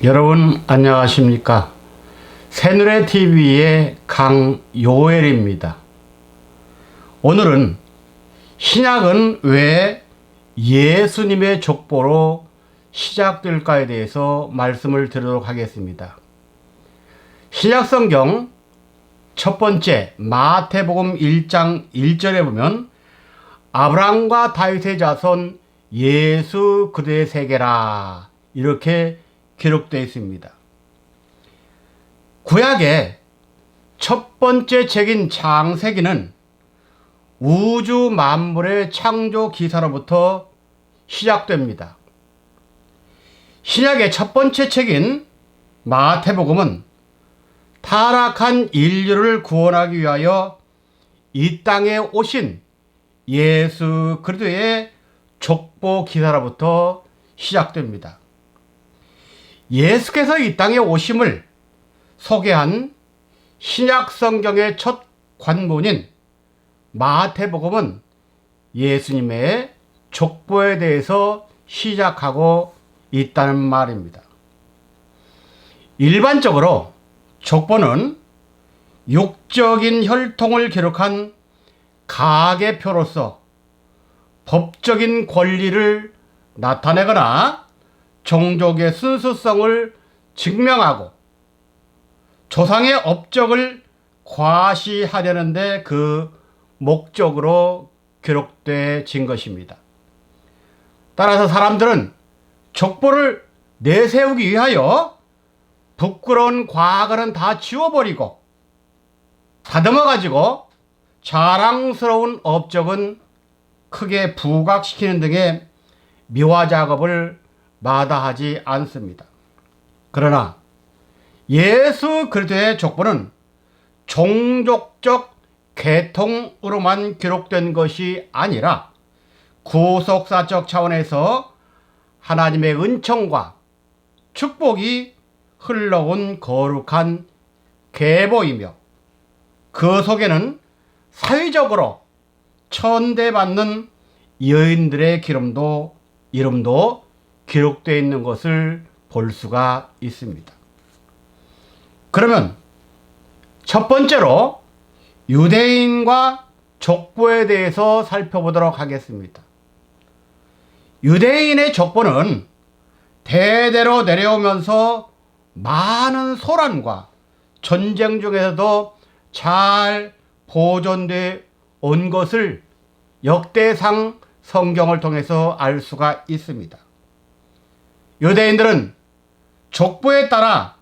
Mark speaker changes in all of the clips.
Speaker 1: 여러분 안녕하십니까? 새누레TV의 강요엘입니다. 오늘은 신약은 왜 예수님의 족보로 시작될까에 대해서 말씀을 드리도록 하겠습니다. 신약성경 첫 번째 마태복음 1장 1절에 보면 아브라함과 다윗의 자손 예수 그리스도의 세계라 이렇게 기록되어 있습니다. 구약의 첫 번째 책인 창세기는 우주 만물의 창조 기사로부터 시작됩니다. 신약의 첫 번째 책인 마태복음은 타락한 인류를 구원하기 위하여 이 땅에 오신 예수 그리스도의 족보 기사로부터 시작됩니다. 예수께서 이 땅에 오심을 소개한 신약 성경의 첫 관문인 마태복음은 예수님의 족보에 대해서 시작하고 있다는 말입니다. 일반적으로 족보는 육적인 혈통을 기록한 가계표로서 법적인 권리를 나타내거나 종족의 순수성을 증명하고 조상의 업적을 과시하려는 데 그 목적으로 기록되어진 것입니다. 따라서 사람들은 족보를 내세우기 위하여 부끄러운 과거는 다 지워버리고 다듬어 가지고 자랑스러운 업적은 크게 부각시키는 등의 미화 작업을 마다하지 않습니다. 그러나 예수 그리스도의 족보는 종족적 계통으로만 기록된 것이 아니라 구속사적 차원에서 하나님의 은총과 축복이 흘러온 거룩한 계보이며 그 속에는 사회적으로 천대받는 여인들의 이름도 기록되어 있는 것을 볼 수가 있습니다. 그러면 첫 번째로 유대인과 족보에 대해서 살펴보도록 하겠습니다. 유대인의 족보는 대대로 내려오면서 많은 소란과 전쟁 중에서도 잘 보존되어 온 것을 역대상 성경을 통해서 알 수가 있습니다. 유대인들은 족보에 따라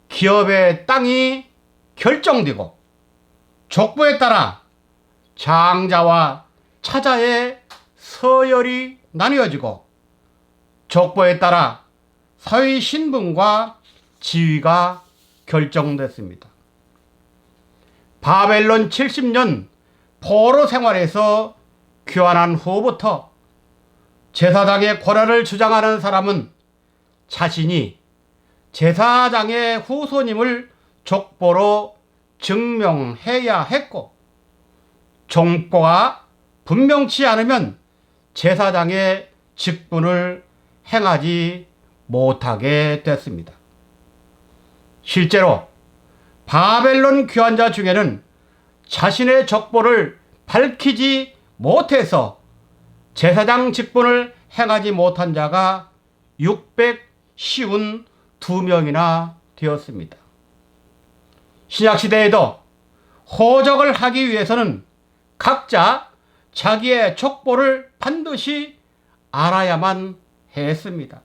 Speaker 1: 기업의 땅이 결정되고 족보에 따라 장자와 차자의 서열이 나뉘어지고 족보에 따라 사회 신분과 지위가 결정됐습니다. 바벨론 70년 포로 생활에서 귀환한 후부터 제사장의 권한을 주장하는 사람은 자신이 제사장의 후손임을 족보로 증명해야 했고 족보가 분명치 않으면 제사장의 직분을 행하지 못하게 됐습니다. 실제로 바벨론 귀환자 중에는 자신의 족보를 밝히지 못해서 제사장 직분을 행하지 못한 자가 652명이나 되었습니다. 신약시대에도 호적을 하기 위해서는 각자 자기의 족보를 반드시 알아야만 했습니다.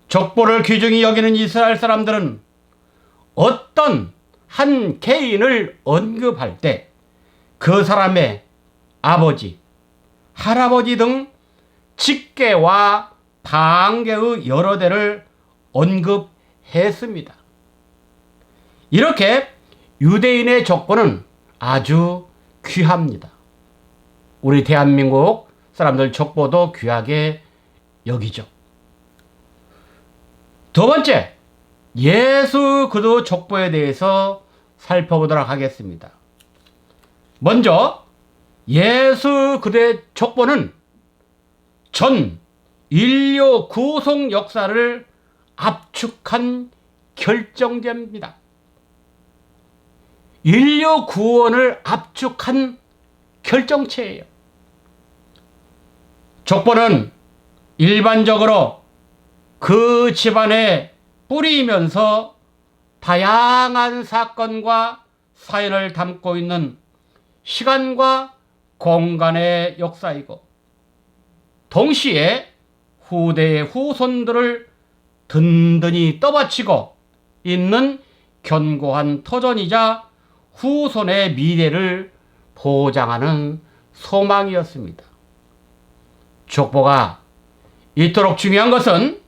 Speaker 1: 족보를 귀중히 여기는 이스라엘 사람들은 어떤 한 개인을 언급할 때 그 사람의 아버지, 할아버지 등 직계와 반계의 여러 대를 언급했습니다. 이렇게 유대인의 족보는 아주 귀합니다. 우리 대한민국 사람들 족보도 귀하게 여기죠. 두 번째, 예수 그리스도 족보에 대해서 살펴보도록 하겠습니다. 먼저 예수 그리스도의 족보는 전 인류 구속 역사를 압축한 결정제입니다. 인류 구원을 압축한 결정체예요. 족보는 일반적으로 그 집안에 뿌리면서 다양한 사건과 사연을 담고 있는 시간과 공간의 역사이고, 동시에 후대의 후손들을 든든히 떠받치고 있는 견고한 터전이자 후손의 미래를 보장하는 소망이었습니다. 족보가 이토록 중요한 것은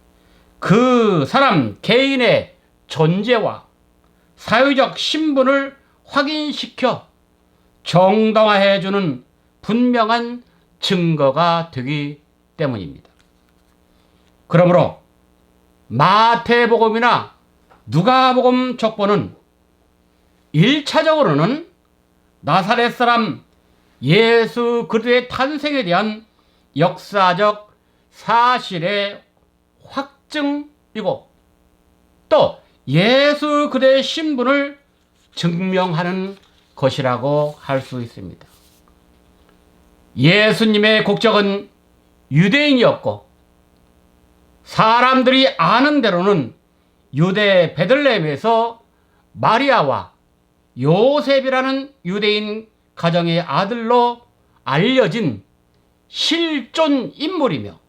Speaker 1: 그 사람 개인의 존재와 사회적 신분을 확인시켜 정당화해주는 분명한 증거가 되기 때문입니다. 그러므로 마태복음이나 누가복음 족보는 1차적으로는 나사렛 사람 예수 그리스도의 탄생에 대한 역사적 사실의 확증이고, 또 예수 그리스도의 신분을 증명하는 것이라고 할 수 있습니다. 예수님의 국적은 유대인이었고, 사람들이 아는 대로는 유대 베들레헴에서 마리아와 요셉이라는 유대인 가정의 아들로 알려진 실존 인물이며,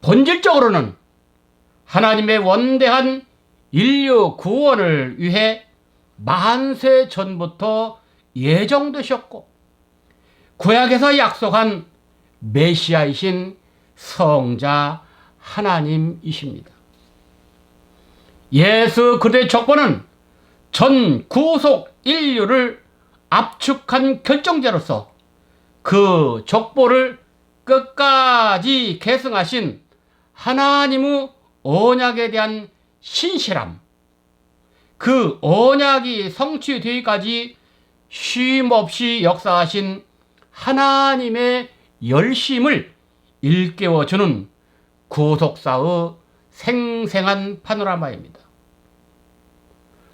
Speaker 1: 본질적으로는 하나님의 원대한 인류 구원을 위해 만세 전부터 예정되셨고, 구약에서 약속한 메시아이신 성자 하나님이십니다. 예수 그리스도의 족보는 전 구속 인류를 압축한 결정제로서 그 족보를 끝까지 계승하신 하나님의 언약에 대한 신실함, 그 언약이 성취되기까지 쉼없이 역사하신 하나님의 열심을 일깨워주는 구속사의 생생한 파노라마입니다.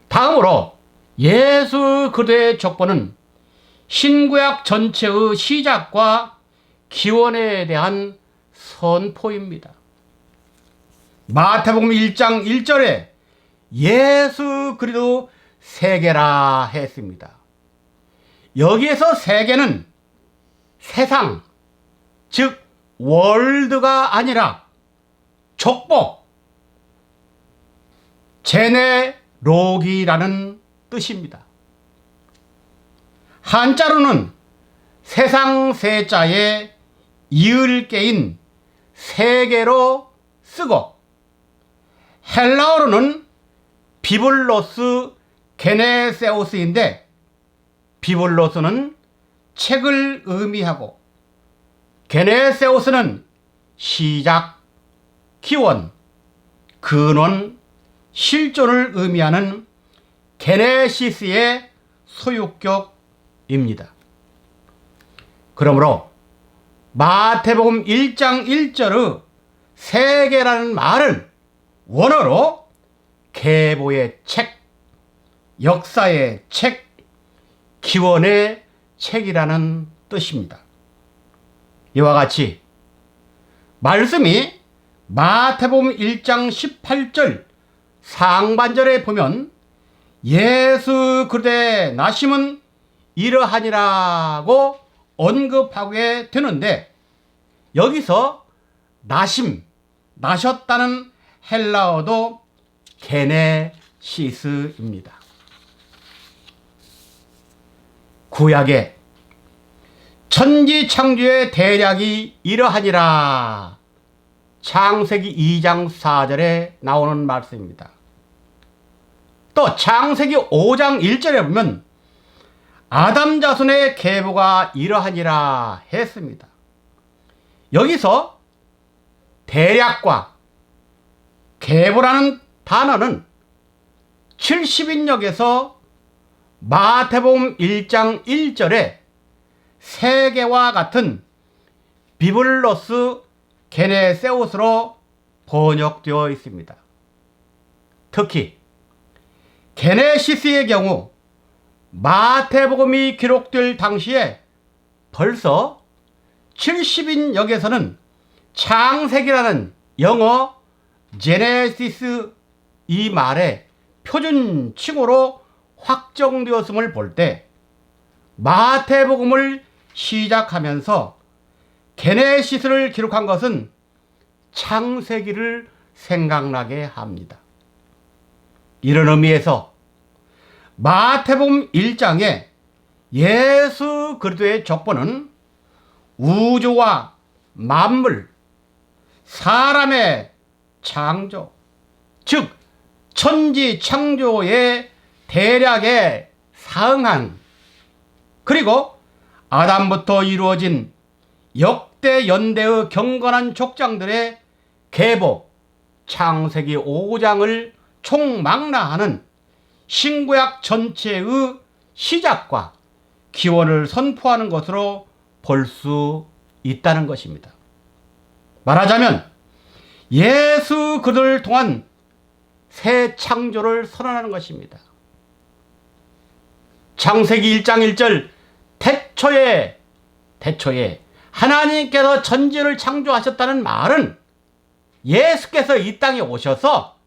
Speaker 1: 다음으로 예수 그리스도의 족보는 신구약 전체의 시작과 기원에 대한 선포입니다. 마태복음 1장 1절에 예수 그리스도 세계라 했습니다. 여기에서 세계는 세상, 즉 월드가 아니라 족보, 제네로기라는 뜻입니다. 한자로는 세상 세자에 이을 깨인 세계로 쓰고, 헬라어로는 비블로스 게네세우스인데, 비블로스는 책을 의미하고, 게네세우스는 시작, 기원, 근원, 실존을 의미하는 게네시스의 소유격입니다. 그러므로 마태복음 1장 1절의 세계라는 말은 원어로 계보의 책, 역사의 책, 기원의 책이라는 뜻입니다. 이와 같이 말씀이 마태복음 1장 18절 상반절에 보면 예수 그리스도의 나심은 이러하니라고 언급하게 되는데, 여기서 나심, 나셨다는 헬라어도 게네시스입니다. 구약에 천지 창조의 대략이 이러하니라, 창세기 2장 4절에 나오는 말씀입니다. 또 창세기 5장 1절에 보면 아담 자손의 계보가 이러하니라 했습니다. 여기서 대략과 계보라는 단어는 70인역에서 마태복음 1장 1절에 세계와 같은 비블로스 게네세우스로 번역되어 있습니다. 특히 게네시스의 경우 마태복음이 기록될 당시에 벌써 70인 역에서는 창세기라는 영어 제네시스 이 말의 표준칭호로 확정되었음을 볼 때 마태복음을 시작하면서 게네시스를 기록한 것은 창세기를 생각나게 합니다. 이런 의미에서 마태복음 1장에 예수 그리스도의 족보는 우주와 만물, 사람의 창조, 즉 천지 창조의 대략의 상황, 그리고 아담부터 이루어진 역대 연대의 경건한 족장들의 계보, 창세기 5장을 총망라하는 신구약 전체의 시작과 기원을 선포하는 것으로 볼 수 있다는 것입니다. 말하자면 예수 그들을 통한 새 창조를 선언하는 것입니다. 창세기 1장 1절 태초에 하나님께서 천지를 창조하셨다는 말은 예수께서 이 땅에 오셔서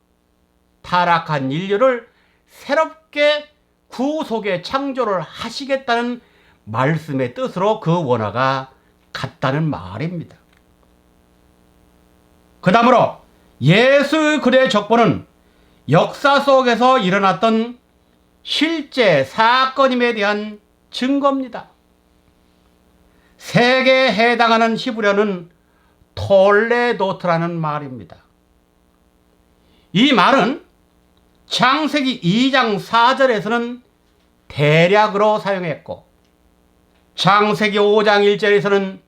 Speaker 1: 타락한 인류를 새롭게 구속의 창조를 하시겠다는 말씀의 뜻으로 그 원화가 같다는 말입니다. 그 다음으로 예수 그리스도의 족보는 역사 속에서 일어났던 실제 사건임에 대한 증거입니다. 세계에 해당하는 히브리어는 톨레도트라는 말입니다. 이 말은 창세기 2장 4절에서는 대략으로 사용했고 창세기 5장 1절에서는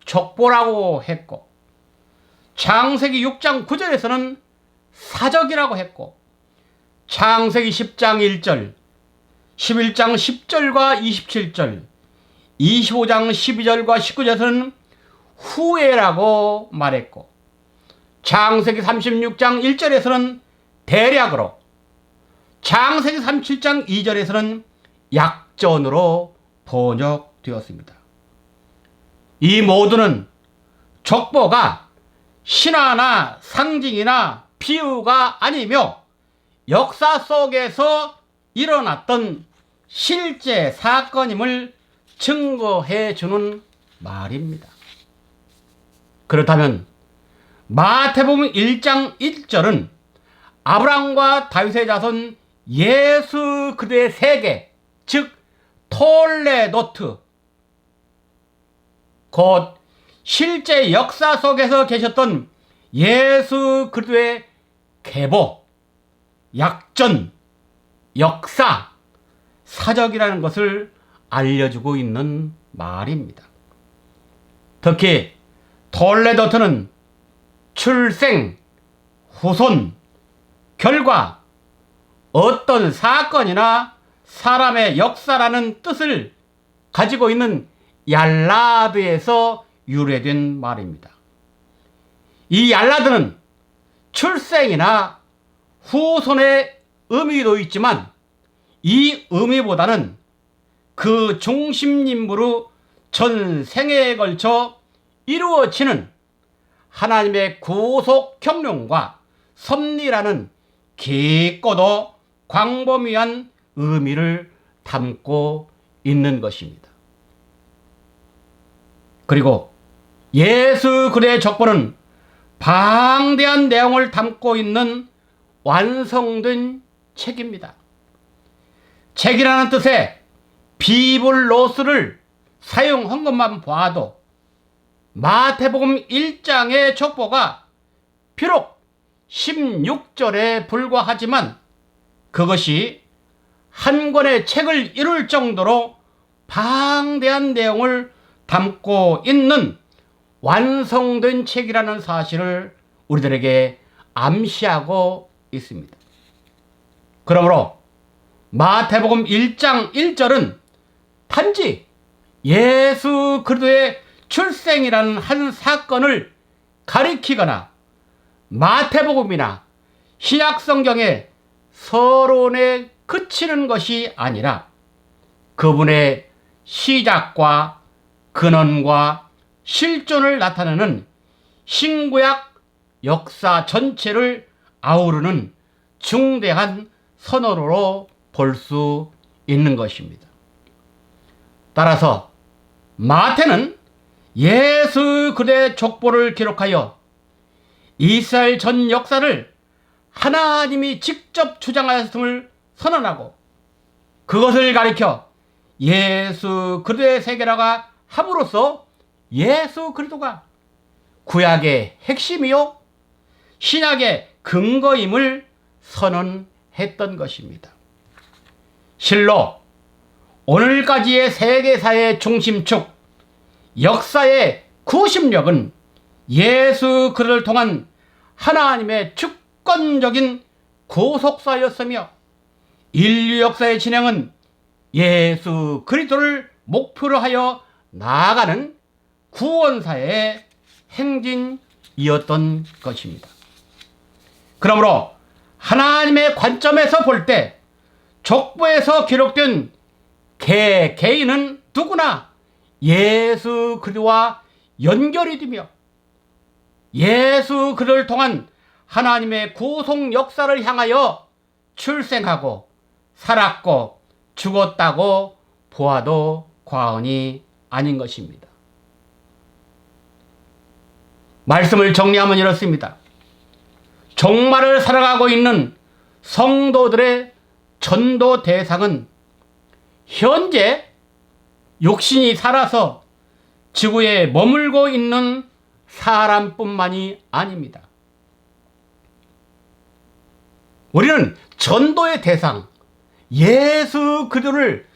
Speaker 1: 족보라고 했고 창세기 6장 9절에서는 사적이라고 했고 창세기 10장 1절, 11장 10절과 27절, 25장 12절과 19절에서는 후에라고 말했고 창세기 36장 1절에서는 대략으로, 창세기 37장 2절에서는 약전으로 번역되었습니다. 이 모두는 족보가 신화나 상징이나 비유가 아니며 역사 속에서 일어났던 실제 사건임을 증거해 주는 말입니다. 그렇다면 마태복음 1장 1절은 아브라함과 다윗의 자손 예수 그리스도의 세계, 즉 톨레도트, 곧 실제 역사 속에서 계셨던 예수 그리스도의 계보, 약전, 역사, 사적이라는 것을 알려주고 있는 말입니다. 특히 톨레도트는 출생, 후손, 결과, 어떤 사건이나 사람의 역사라는 뜻을 가지고 있는 얄라드에서 유래된 말입니다. 이 얄라드는 출생이나 후손의 의미도 있지만 이 의미보다는 그 중심인물로 전 생애에 걸쳐 이루어지는 하나님의 구속 경륜과 섭리라는 깊고도 광범위한 의미를 담고 있는 것입니다. 그리고 예수 그리스도의 족보는 방대한 내용을 담고 있는 완성된 책입니다. 책이라는 뜻의 비블로스를 사용한 것만 봐도 마태복음 1장의 족보가 비록 16절에 불과하지만 그것이 한 권의 책을 이룰 정도로 방대한 내용을 담고 있는 완성된 책이라는 사실을 우리들에게 암시하고 있습니다. 그러므로 마태복음 1장 1절은 단지 예수 그리스도의 출생이라는 한 사건을 가리키거나 마태복음이나 신약성경의 서론에 그치는 것이 아니라 그분의 시작과 근원과 실존을 나타내는 신구약 역사 전체를 아우르는 중대한 선언으로 볼 수 있는 것입니다. 따라서 마태는 예수 그리스도의 족보를 기록하여 이스라엘 전 역사를 하나님이 직접 주장하였음을 선언하고 그것을 가리켜 예수 그리스도의 세계라가 함으로써 예수 그리스도가 구약의 핵심이요 신약의 근거임을 선언했던 것입니다. 실로 오늘까지의 세계사의 중심축 역사의 구심력은 예수 그리스도를 통한 하나님의 주권적인 구속사였으며 인류 역사의 진행은 예수 그리스도를 목표로 하여 나아가는 구원사의 행진이었던 것입니다. 그러므로 하나님의 관점에서 볼 때 족보에서 기록된 개인은 누구나 예수 그리스도와 연결이 되며 예수 그리스도를 통한 하나님의 구속 역사를 향하여 출생하고 살았고 죽었다고 보아도 과언이 아닌 것입니다. 말씀을 정리하면 이렇습니다. 종말을 살아가고 있는 성도들의 전도 대상은 현재 육신이 살아서 지구에 머물고 있는 사람뿐만이 아닙니다. 우리는 전도의 대상, 예수 그리스도를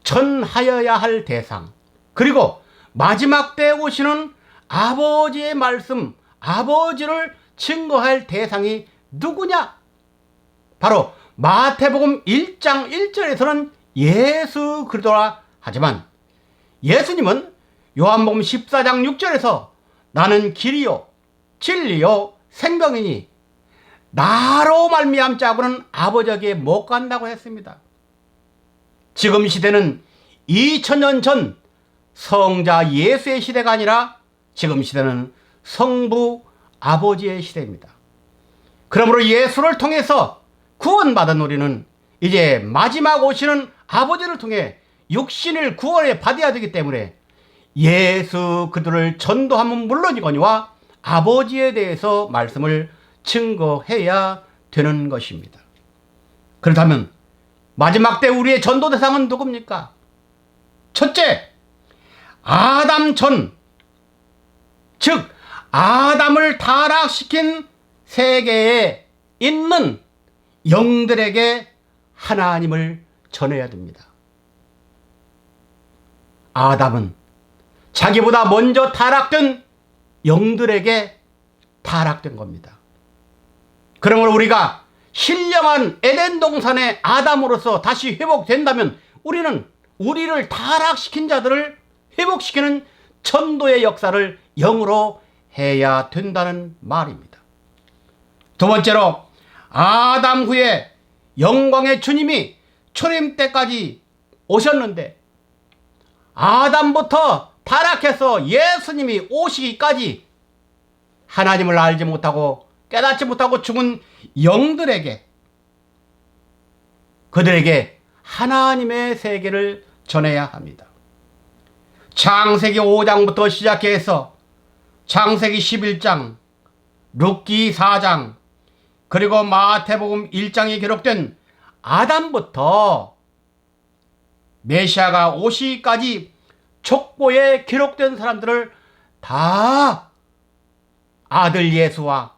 Speaker 1: 전하여야 할 대상, 그리고 마지막 때에 오시는 아버지의 말씀, 아버지를 증거할 대상이 누구냐? 바로 마태복음 1장 1절에서는 예수 그리스도라 하지만 예수님은 요한복음 14장 6절에서 나는 길이요 진리요 생명이니 나로 말미암지 않고는 아버지에게 못 간다고 했습니다. 지금 시대는 2000년 전 성자 예수의 시대가 아니라 지금 시대는 성부 아버지의 시대입니다. 그러므로 예수를 통해서 구원받은 우리는 이제 마지막 오시는 아버지를 통해 육신을 구원해 받아야 되기 때문에 예수 그리스도를 전도하면 물론이거니와 아버지에 대해서 말씀을 증거해야 되는 것입니다. 그렇다면 마지막 때 우리의 전도 대상은 누굽니까? 첫째, 아담 전, 즉 아담을 타락시킨 세계에 있는 영들에게 하나님을 전해야 됩니다. 아담은 자기보다 먼저 타락된 영들에게 타락된 겁니다. 그러므로 우리가 신령한 에덴 동산의 아담으로서 다시 회복된다면 우리는 우리를 타락시킨 자들을 회복시키는 전도의 역사를 영으로 해야 된다는 말입니다. 두 번째로 아담 후에 영광의 주님이 초림 때까지 오셨는데 아담부터 타락해서 예수님이 오시기까지 하나님을 알지 못하고 깨닫지 못하고 죽은 영들에게 그들에게 하나님의 세계를 전해야 합니다. 창세기 5장부터 시작해서 창세기 11장, 룻기 4장, 그리고 마태복음 1장에 기록된 아담부터 메시아가 오시기까지 족보에 기록된 사람들을 다 아들 예수와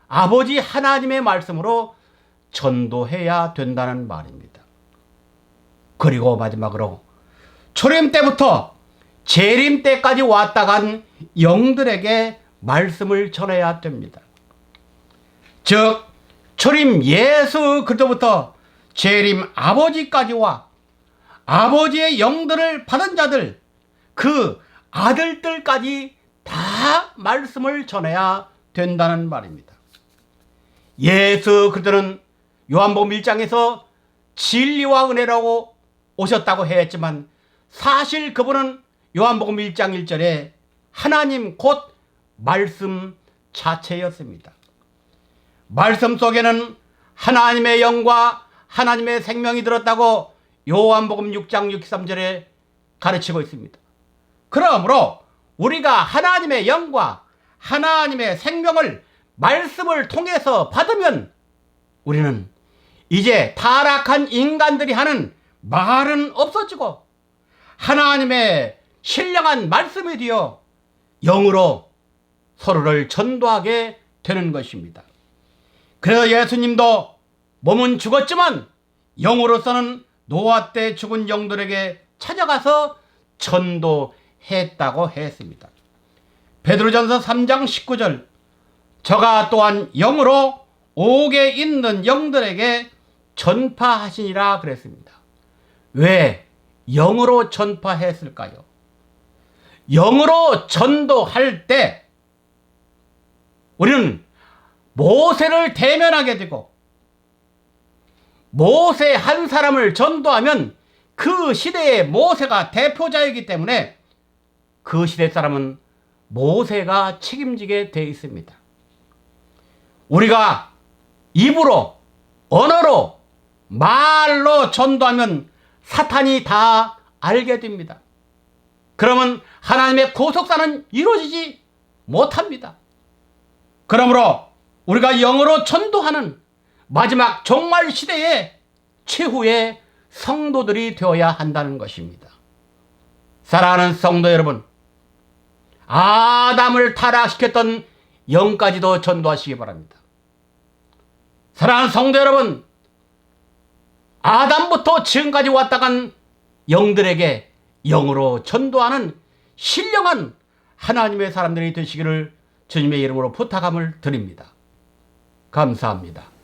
Speaker 1: 아버지 하나님의 말씀으로 전도해야 된다는 말입니다. 그리고 마지막으로 초림 때부터 재림 때까지 왔다 간 영들에게 말씀을 전해야 됩니다. 즉 초림 예수 그리스도부터 재림 아버지까지와 아버지의 영들을 받은 자들, 그 아들들까지 다 말씀을 전해야 된다는 말입니다. 예수 그리스도는 요한복음 1장에서 진리와 은혜라고 오셨다고 했지만 사실 그분은 요한복음 1장 1절에 하나님 곧 말씀 자체였습니다. 말씀 속에는 하나님의 영과 하나님의 생명이 들었다고 요한복음 6장 63절에 가르치고 있습니다. 그러므로 우리가 하나님의 영과 하나님의 생명을 말씀을 통해서 받으면 우리는 이제 타락한 인간들이 하는 말은 없어지고 하나님의 신령한 말씀이 되어 영으로 서로를 전도하게 되는 것입니다. 그래서 예수님도 몸은 죽었지만 영으로서는 노아 때 죽은 영들에게 찾아가서 전도했다고 했습니다. 베드로전서 3장 19절 저가 또한 영으로 옥에 있는 영들에게 전파하시니라 그랬습니다. 왜 영으로 전파했을까요? 영으로 전도할 때 우리는 모세를 대면하게 되고 모세 한 사람을 전도하면 그 시대의 모세가 대표자이기 때문에 그 시대 사람은 모세가 책임지게 되어 있습니다. 우리가 입으로 언어로 말로 전도하면 사탄이 다 알게 됩니다. 그러면 하나님의 구속사는 이루어지지 못합니다. 그러므로 우리가 영으로 전도하는 마지막 종말 시대의 최후의 성도들이 되어야 한다는 것입니다. 사랑하는 성도 여러분, 아담을 타락시켰던 영까지도 전도하시기 바랍니다. 사랑하는 성도 여러분, 아담부터 지금까지 왔다간 영들에게 영으로 전도하는 신령한 하나님의 사람들이 되시기를 주님의 이름으로 부탁함을 드립니다. 감사합니다.